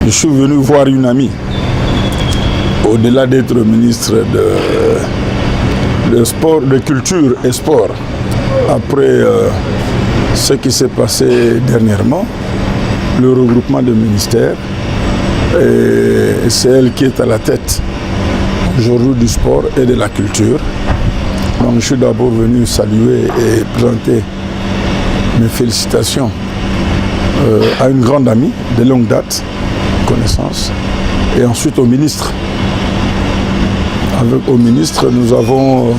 Je suis venu voir une amie, au-delà d'être ministre de sport, de culture et sport. Après ce qui s'est passé dernièrement, le regroupement de ministères, et c'est elle qui est à la tête aujourd'hui du sport et de la culture. Donc je suis d'abord venu saluer et présenter mes félicitations à une grande amie de longue date, connaissance, et ensuite au ministre. Au ministre, nous avons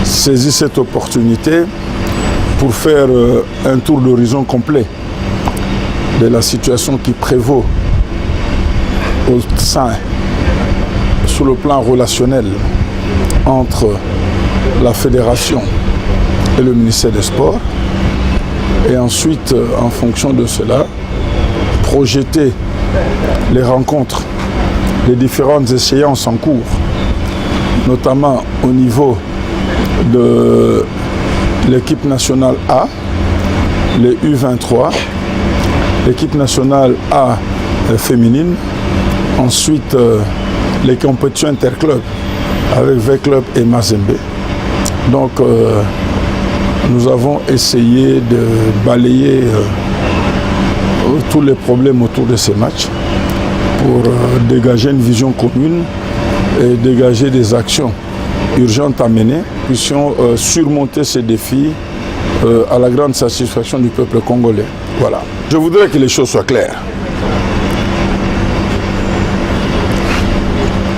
saisi cette opportunité pour faire un tour d'horizon complet de la situation qui prévaut au sein, sur le plan relationnel, entre la fédération et le ministère des Sports. Et ensuite, en fonction de cela, projeter les rencontres, les différentes échéances en cours, notamment au niveau de l'équipe nationale A, les U23, l'équipe nationale A féminine, ensuite les compétitions interclubs avec V-Club et Mazembe. Donc nous avons essayé de balayer tous les problèmes autour de ces matchs pour dégager une vision commune et dégager des actions urgentes à mener, puissions surmonter ces défis à la grande satisfaction du peuple congolais. Voilà. Je voudrais que les choses soient claires.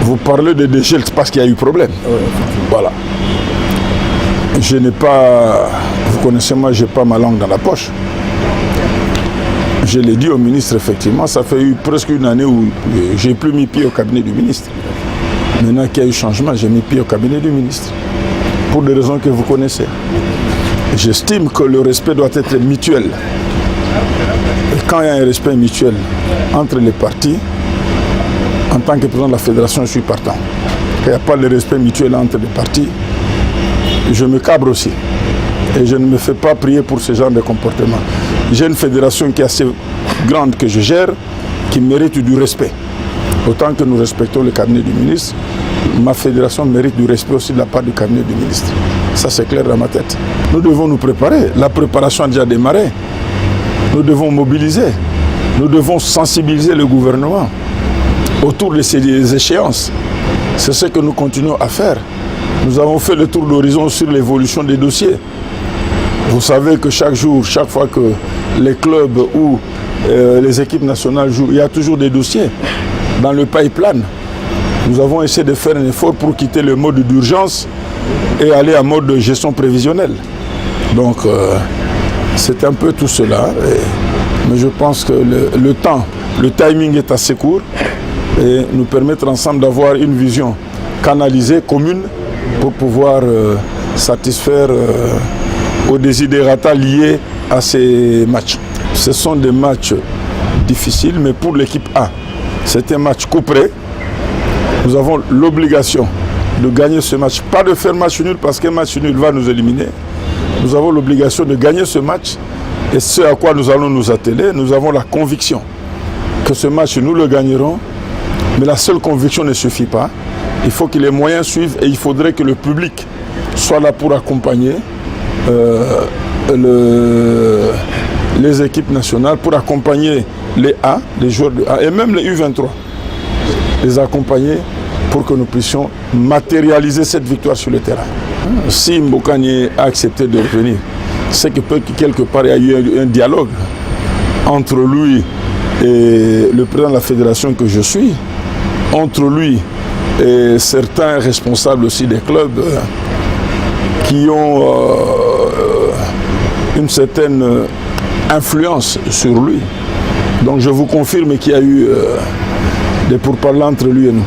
Vous parlez de déchets parce qu'il y a eu problème. Voilà. Je n'ai pas, vous connaissez moi, je n'ai pas ma langue dans la poche. Je l'ai dit au ministre, effectivement, ça fait presque une année où je n'ai plus mis pied au cabinet du ministre. Maintenant qu'il y a eu changement, j'ai mis pied au cabinet du ministre. Pour des raisons que vous connaissez. J'estime que le respect doit être mutuel. Et quand il y a un respect mutuel entre les partis, en tant que président de la fédération, je suis partant. Quand il n'y a pas de respect mutuel entre les partis, je me cabre aussi. Et je ne me fais pas prier pour ce genre de comportement. J'ai une fédération qui est assez grande que je gère, qui mérite du respect. Autant que nous respectons le cabinet du ministre, ma fédération mérite du respect aussi de la part du cabinet du ministre. Ça, c'est clair dans ma tête. Nous devons nous préparer. La préparation a déjà démarré. Nous devons mobiliser. Nous devons sensibiliser le gouvernement autour de ces échéances. C'est ce que nous continuons à faire. Nous avons fait le tour d'horizon sur l'évolution des dossiers. Vous savez que chaque jour, chaque fois que les clubs ou les équipes nationales jouent, il y a toujours des dossiers dans le pipeline. Nous avons essayé de faire un effort pour quitter le mode d'urgence et aller en mode de gestion prévisionnelle. Donc, c'est un peu tout cela. Mais je pense que le timing est assez court et nous permettre ensemble d'avoir une vision canalisée, commune, pour pouvoir satisfaire aux desiderata liés à ces matchs. Ce sont des matchs difficiles, mais pour l'équipe A, c'est un match couperé. Nous avons l'obligation de gagner ce match. Pas de faire match nul parce qu'un match nul va nous éliminer. Nous avons l'obligation de gagner ce match et ce à quoi nous allons nous atteler. Nous avons la conviction que ce match, nous le gagnerons. Mais la seule conviction ne suffit pas. Il faut que les moyens suivent et il faudrait que le public soit là pour accompagner les équipes nationales, pour accompagner les A, les joueurs de A et même les U23. Les accompagner pour que nous puissions matérialiser cette victoire sur le terrain. Si Mbokani a accepté de revenir, c'est que quelque part il y a eu un dialogue entre lui et le président de la fédération que je suis, entre lui et certains responsables aussi des clubs qui ont une certaine influence sur lui. Donc je vous confirme qu'il y a eu des pourparlers entre lui et nous.